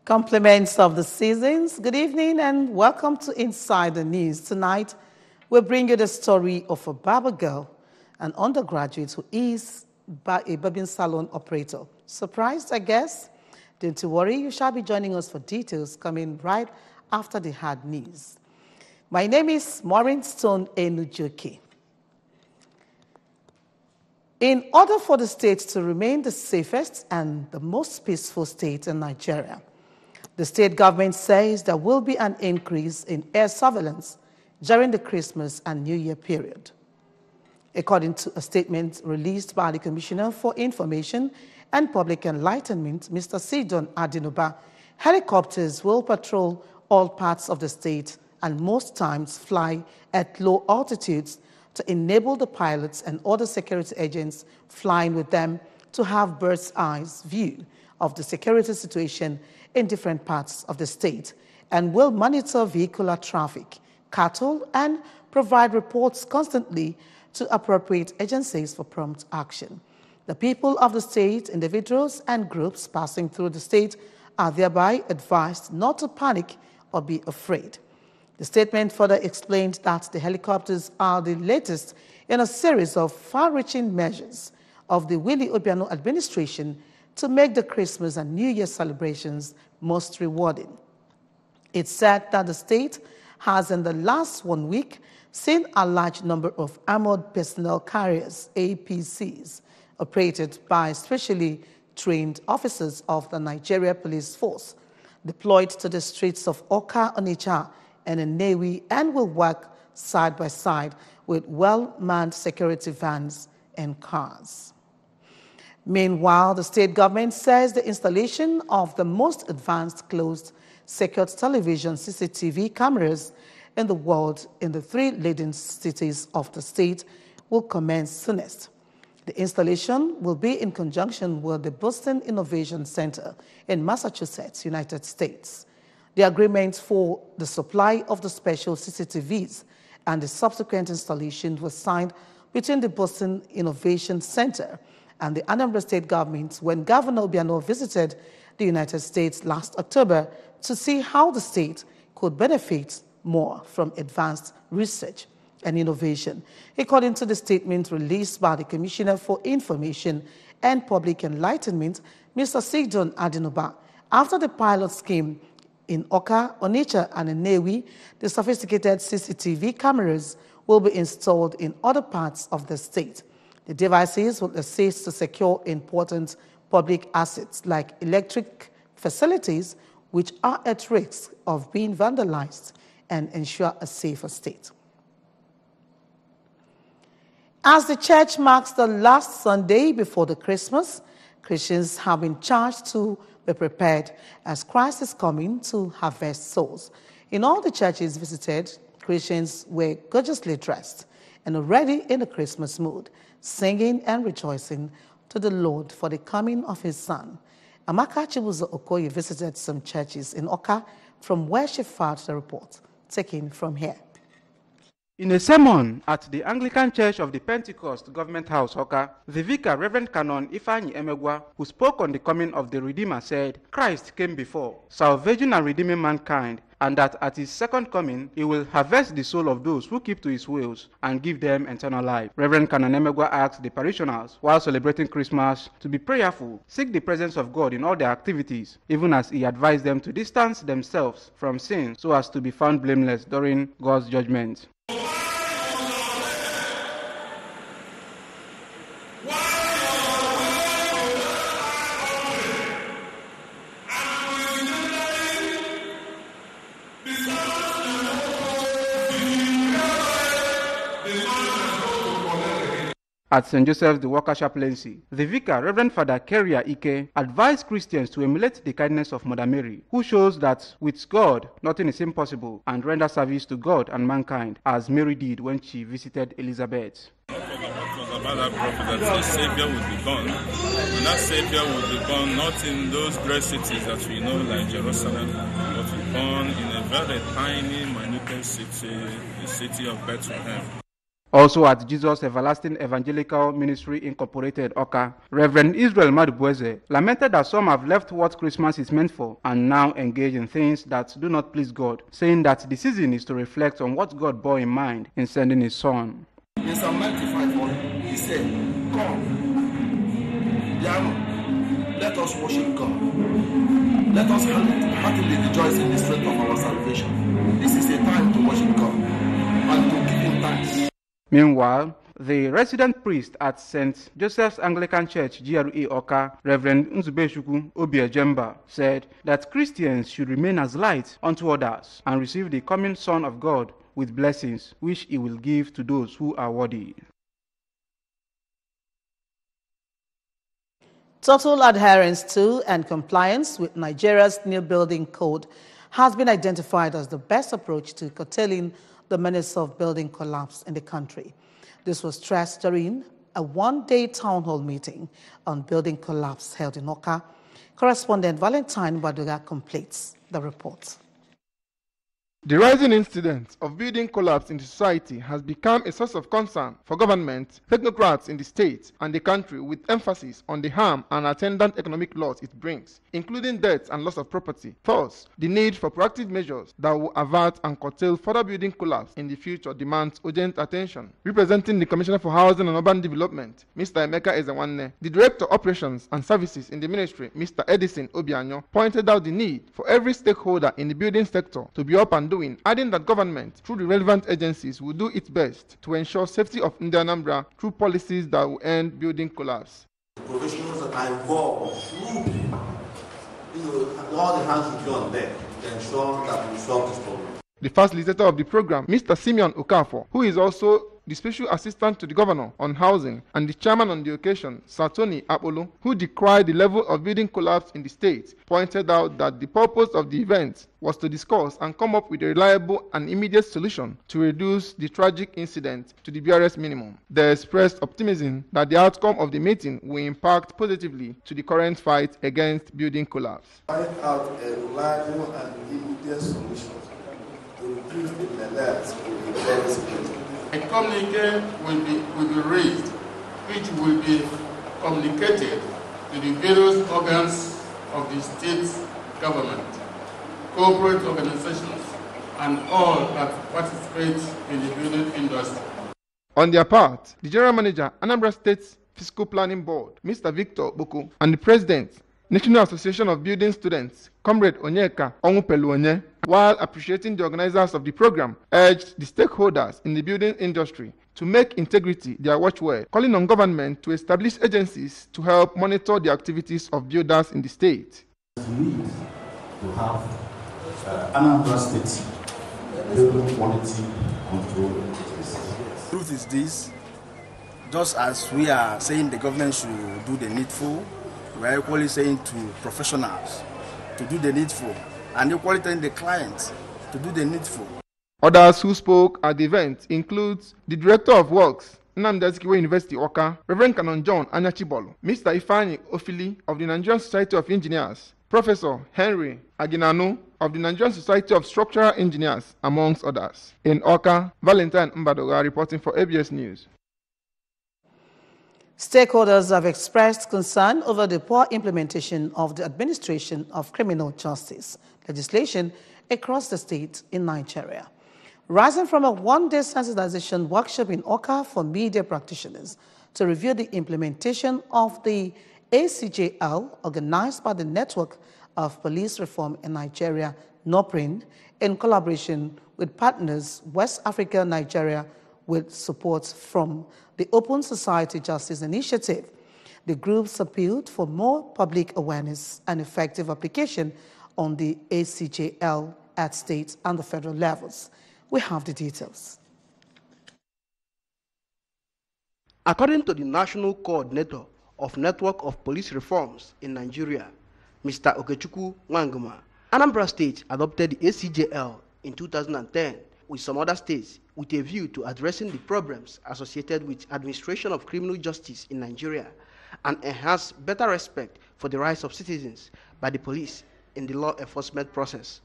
Compliments of the seasons. Good evening and welcome to Inside the News. Tonight, we bring you the story of a barber girl, an undergraduate who is a barbing salon operator. Surprised, I guess? Don't you worry, you shall be joining us for details coming right after the hard news. My name is Maureen Stone Enujoke. In order for the state to remain the safest and the most peaceful state in Nigeria, the state government says there will be an increase in air surveillance during the Christmas and New Year period. According to a statement released by the Commissioner for Information and Public Enlightenment, Mr. Sidon Adinoba, helicopters will patrol all parts of the state and most times fly at low altitudes to enable the pilots and other security agents flying with them to have bird's eye view of the security situation in different parts of the state and will monitor vehicular traffic, cattle, and provide reports constantly to appropriate agencies for prompt action. The people of the state, individuals, and groups passing through the state are thereby advised not to panic or be afraid. The statement further explained that the helicopters are the latest in a series of far-reaching measures of the Willie Obiano administration to make the Christmas and New Year celebrations most rewarding. It said that the state has in the last 1 week seen a large number of armored personnel carriers, APCs, operated by specially trained officers of the Nigeria Police Force, deployed to the streets of Oka, Onitsha, and Nnewi, and will work side by side with well-manned security vans and cars. Meanwhile, the state government says the installation of the most advanced closed-circuit television CCTV cameras in the world in the 3 leading cities of the state will commence soonest. The installation will be in conjunction with the Boston Innovation Center in Massachusetts, United States. The agreement for the supply of the special CCTVs and the subsequent installation was signed between the Boston Innovation Center and the Anambra state government when Governor Obiano visited the United States last October to see how the state could benefit more from advanced research and innovation. According to the statement released by the Commissioner for Information and Public Enlightenment, Mr. Sidon Adinoba, after the pilot scheme in Oka, Onitsha, and Nnewi, the sophisticated CCTV cameras will be installed in other parts of the state. The devices will assist to secure important public assets like electric facilities, which are at risk of being vandalized, and ensure a safer state. As the church marks the last Sunday before the Christmas, Christians have been charged to be prepared as Christ is coming to harvest souls. In all the churches visited, Christians were gorgeously dressed and already in the Christmas mood, singing and rejoicing to the Lord for the coming of his Son. Amaka Chibuzo Okoye visited some churches in Oka, from where she filed the report, taken from here. In a sermon at the Anglican Church of the Pentecost Government House, Oka, the vicar, Reverend Canon Ifeanyi Emegwa, who spoke on the coming of the Redeemer, said, Christ came before, salvaging and redeeming mankind, and that at his second coming, he will harvest the soul of those who keep to his wills and give them eternal life. Reverend Canon Emegwa asked the parishioners, while celebrating Christmas, to be prayerful, seek the presence of God in all their activities, even as he advised them to distance themselves from sin so as to be found blameless during God's judgment. At St. Joseph's the Worker Chaplaincy, the vicar, Reverend Father Keria Ike, advised Christians to emulate the kindness of Mother Mary, who shows that with God, nothing is impossible, and render service to God and mankind, as Mary did when she visited Elizabeth. It was about that prophet that a Savior would be born, and that Savior would be born not in those great cities that we know like Jerusalem, but would be born in a very tiny, minute city, the city of Bethlehem. Also at Jesus Everlasting Evangelical Ministry Incorporated, Oka, Reverend Israel Madubueze lamented that some have left what Christmas is meant for and now engage in things that do not please God, saying that the season is to reflect on what God bore in mind in sending His Son. In Psalm 95, he said, "Come, young, let us worship God. Let us heartily rejoice in the strength of our salvation." This is a time to worship God and to give Him thanks. Meanwhile, the resident priest at St. Joseph's Anglican Church, GRE Oka, Reverend Nzubeshuku Obiejemba, said that Christians should remain as light unto others and receive the coming Son of God with blessings, which He will give to those who are worthy. Total adherence to and compliance with Nigeria's new building code has been identified as the best approach to curtailing the menace of building collapse in the country. This was stressed during a one-day town hall meeting on building collapse held in Oka. Correspondent Valentine Baduga completes the report. The rising incidence of building collapse in the society has become a source of concern for government, technocrats in the state, and the country, with emphasis on the harm and attendant economic loss it brings, including deaths and loss of property. Thus, the need for proactive measures that will avert and curtail further building collapse in the future demands urgent attention. Representing the Commissioner for Housing and Urban Development, Mr. Emeka Ezewanne, the Director of Operations and Services in the Ministry, Mr. Edison Obianyo, pointed out the need for every stakeholder in the building sector to be up and doing, adding that government, through the relevant agencies, will do its best to ensure safety of Anambra through policies that will end building collapse. The professionals that are involved should be, all the hands should be on deck to ensure that we solve this problem. The facilitator of the program, Mr. Simeon Okafor, who is also the Special Assistant to the Governor on Housing, and the chairman on the occasion, Satoni Apolo, who decried the level of building collapse in the state, pointed out that the purpose of the event was to discuss and come up with a reliable and immediate solution to reduce the tragic incident to the barest minimum. They expressed optimism that the outcome of the meeting will impact positively to the current fight against building collapse. Find out a reliable and immediate solution to reduce the menace of the barest minimum. A communique will be raised, which will be communicated to the various organs of the state government, corporate organizations, and all that participate in the building industry. On their part, the General Manager, Anambra State Fiscal Planning Board, Mr. Victor Boko, and the President, National Association of Building Students, Comrade Onyeka Onwupeluonye, while appreciating the organizers of the program, urged the stakeholders in the building industry to make integrity their watchword, calling on government to establish agencies to help monitor the activities of builders in the state. We need to have Anambra State building quality control agency. Truth is this, just as we are saying the government should do the needful, we are equally saying to professionals to do the needful, and equally telling the clients to do the needful. Others who spoke at the event include the Director of Works, Nnamdi Azikiwe University Oka, Reverend Canon John Anyachibolo, Mr. Ifeanyi Ofili of the Nigerian Society of Engineers, Professor Henry Aginanu of the Nigerian Society of Structural Engineers, amongst others. In Oka, Valentine Mbadoga reporting for ABS News. Stakeholders have expressed concern over the poor implementation of the administration of criminal justice legislation across the state in Nigeria. Rising from a one-day sensitization workshop in Oka for media practitioners to review the implementation of the ACJL organized by the Network of Police Reform in Nigeria, NOPRIN, in collaboration with partners West Africa, Nigeria, with support from the Open Society Justice Initiative. The groups appealed for more public awareness and effective application on the ACJL at state and the federal levels. We have the details. According to the National Coordinator of Network of Police Reforms in Nigeria, Mr. Okechukwu Nwanguma, Anambra State adopted the ACJL in 2010 with some other states with a view to addressing the problems associated with administration of criminal justice in Nigeria and enhance better respect for the rights of citizens by the police in the law enforcement process.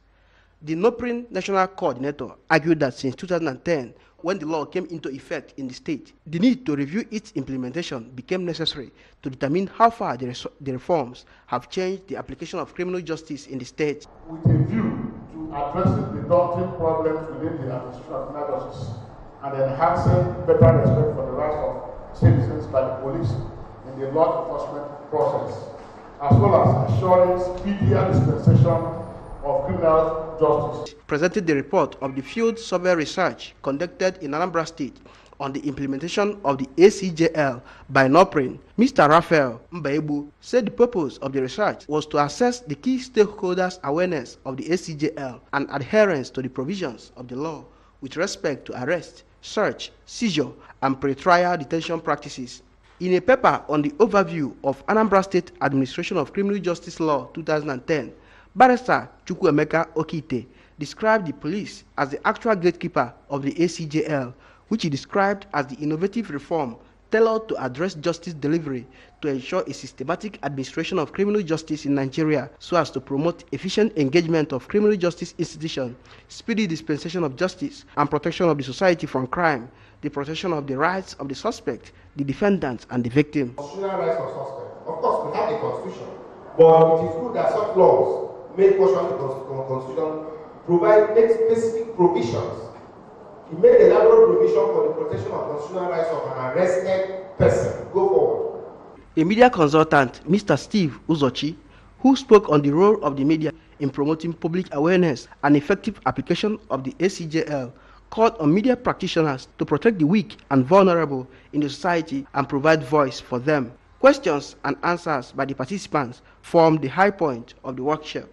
The NOPRIN National Coordinator argued that since 2010, when the law came into effect in the state, the need to review its implementation became necessary to determine how far the reforms have changed the application of criminal justice in the state. With a view to addressing the daunting problems within the administration of criminal justice and enhancing better respect for the rights of citizens by the police in the law enforcement process, as well as ensuring speedier dispensation of criminal justice. Presented the report of the field survey research conducted in Anambra State on the implementation of the ACJL by NOPRIN, Mr. Raphael Mbaebu said the purpose of the research was to assess the key stakeholders' awareness of the ACJL and adherence to the provisions of the law with respect to arrest, search, seizure, and pre-trial detention practices. In a paper on the overview of Anambra State Administration of Criminal Justice Law 2010, Barrister Chukwuemeka Okite described the police as the actual gatekeeper of the ACJL, which he described as the innovative reform tailored to address justice delivery to ensure a systematic administration of criminal justice in Nigeria so as to promote efficient engagement of criminal justice institutions, speedy dispensation of justice, and protection of the society from crime, the protection of the rights of the suspect, the defendant, and the victim. Constitutional rights of suspect. Of course, we have a constitution, but it is good that such laws made portion of the constitution make specific provisions. It made elaborate provision for the protection of constitutional rights of an arrested person. Go forward. A media consultant, Mr. Steve Uzochi, who spoke on the role of the media in promoting public awareness and effective application of the ACJL, called on media practitioners to protect the weak and vulnerable in the society and provide voice for them. Questions and answers by the participants formed the high point of the workshop.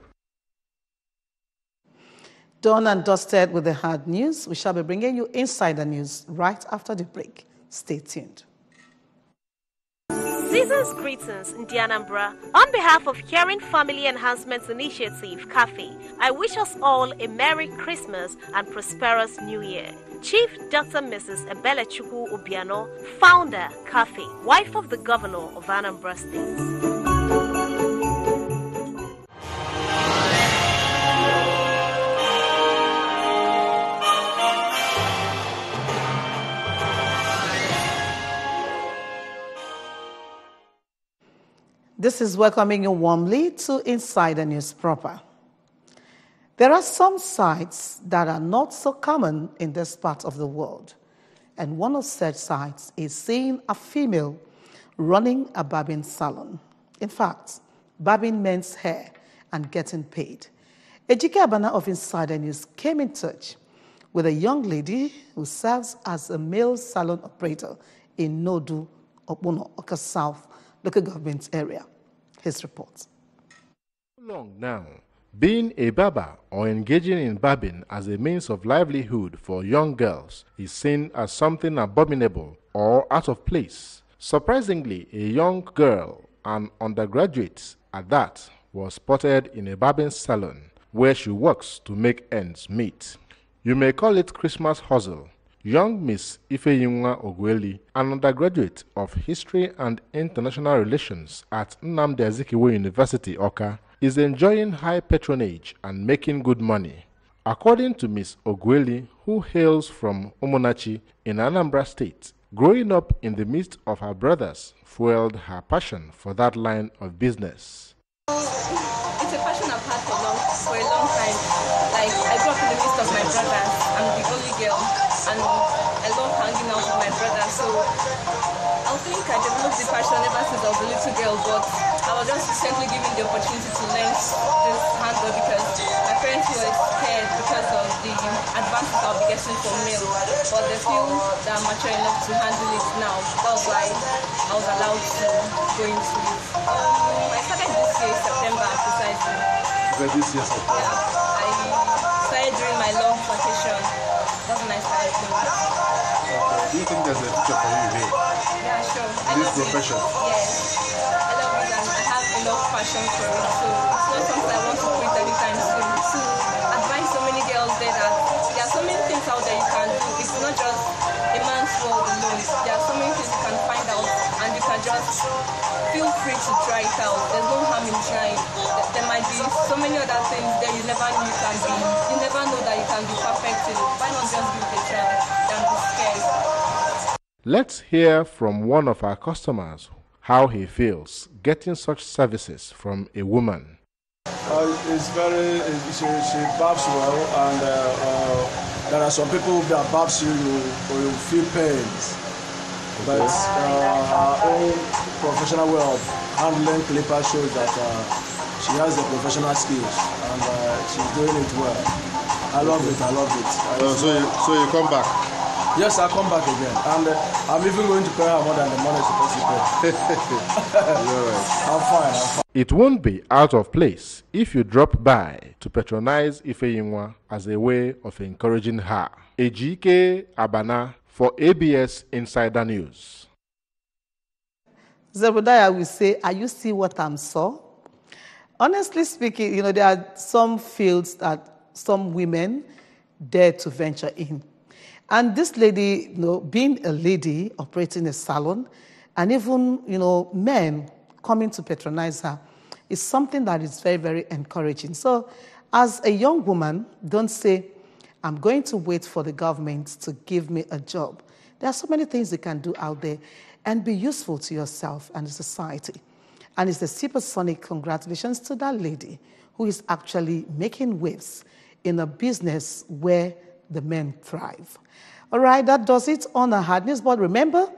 Done and dusted with the hard news. We shall be bringing you insider news right after the break. Stay tuned. Season's greetings in Anambra. On behalf of Caring Family Enhancement Initiative, CAFE, I wish us all a Merry Christmas and prosperous New Year. Chief Dr. Mrs. Ebelechukwu Obiano, founder, CAFE, wife of the Governor of Anambra State. This is welcoming you warmly to Insider News proper. There are some sights that are not so common in this part of the world, and one of such sights is seeing a female running a barbing salon. In fact, barbing men's hair and getting paid. Ejike Abana of Insider News came in touch with a young lady who serves as a male salon operator in Nodu, Okpuno, Oka South local government area. His report. Long now, being a barber or engaging in barbing as a means of livelihood for young girls is seen as something abominable or out of place. Surprisingly, a young girl, an undergraduate at that, was spotted in a barbing salon where she works to make ends meet. You may call it Christmas hustle. Young Miss Ifeyinwa Ogweli, an undergraduate of History and International Relations at Nnamdi Azikiwe University, Awka, is enjoying high patronage and making good money. According to Miss Ogweli, who hails from Omonachi in Anambra State, growing up in the midst of her brothers fueled her passion for that line of business. It's a passion I've had for a long time. Like, I grew up in the midst of my brothers. I'm the only girl. And I love hanging out with my brother, so I think I developed the passion ever since I was a little girl, but I was just recently given the opportunity to learn this handle because my parents were scared because of the advances I'll be getting from male, but they feel that I'm mature enough to handle it now. That was why I was allowed to go into it. I started this year, September, precisely. This year, September? Yeah, I started during my long vacation. That's when I started doing it. Do you think there's a future for you here? Yeah, sure. In this profession? Yes. I love it and I have enough passion for it. So it's not something I want to quit anytime soon. To advise so many girls there that there are so many things out there you can do. It's not just a man's world alone. There are so many things you can find out and you can just feel free to try it out. There's no harm in trying. There might be so many other things that you never knew you can be. You never know that you can be perfect in it. Why not just give it a try than be scared? Let's hear from one of our customers how he feels getting such services from a woman. She barbs well, and there are some people that barbs you feel pains. But her own professional way of handling clipper shows that she has the professional skills, and she's doing it well. I love it. So you come back? Yes, I'll come back again, and I'm even going to pay her more than the money supposed to pay. I'm fine. It won't be out of place if you drop by to patronize Ifeyinwa as a way of encouraging her. Ejike Abana for ABS Insider News. Zebediah will say, "Are you see what I'm saw?" Honestly speaking, there are some fields that some women dare to venture in. And this lady, being a lady operating a salon, and even, men coming to patronize her, is something that is very, very encouraging. So as a young woman, don't say, I'm going to wait for the government to give me a job. There are so many things you can do out there and be useful to yourself and the society. And it's a supersonic congratulations to that lady who is actually making waves in a business where the men thrive. All right, that does it on the Hard News. But remember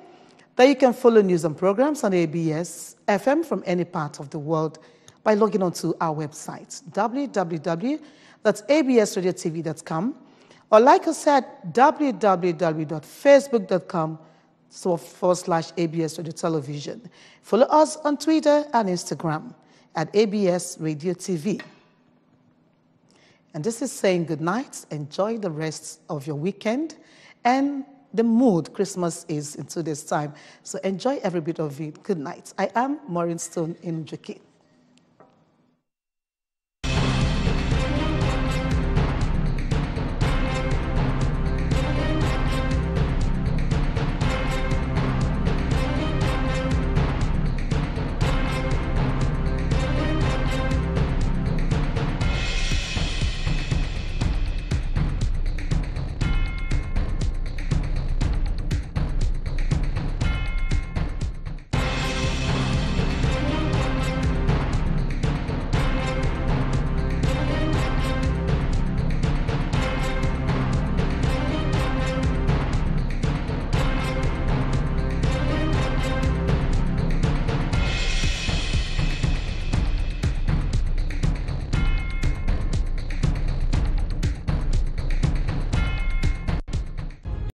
that you can follow news and programs on ABS FM from any part of the world by logging on to our website, www.absradiotv.com, or like I said, www.facebook.com/ABS Radio Television. Follow us on Twitter and Instagram at ABS Radio TV. And this is saying good night. Enjoy the rest of your weekend and the mood Christmas is in 2 days' time. So enjoy every bit of it. Good night. I am Maureen Stone in Njoki.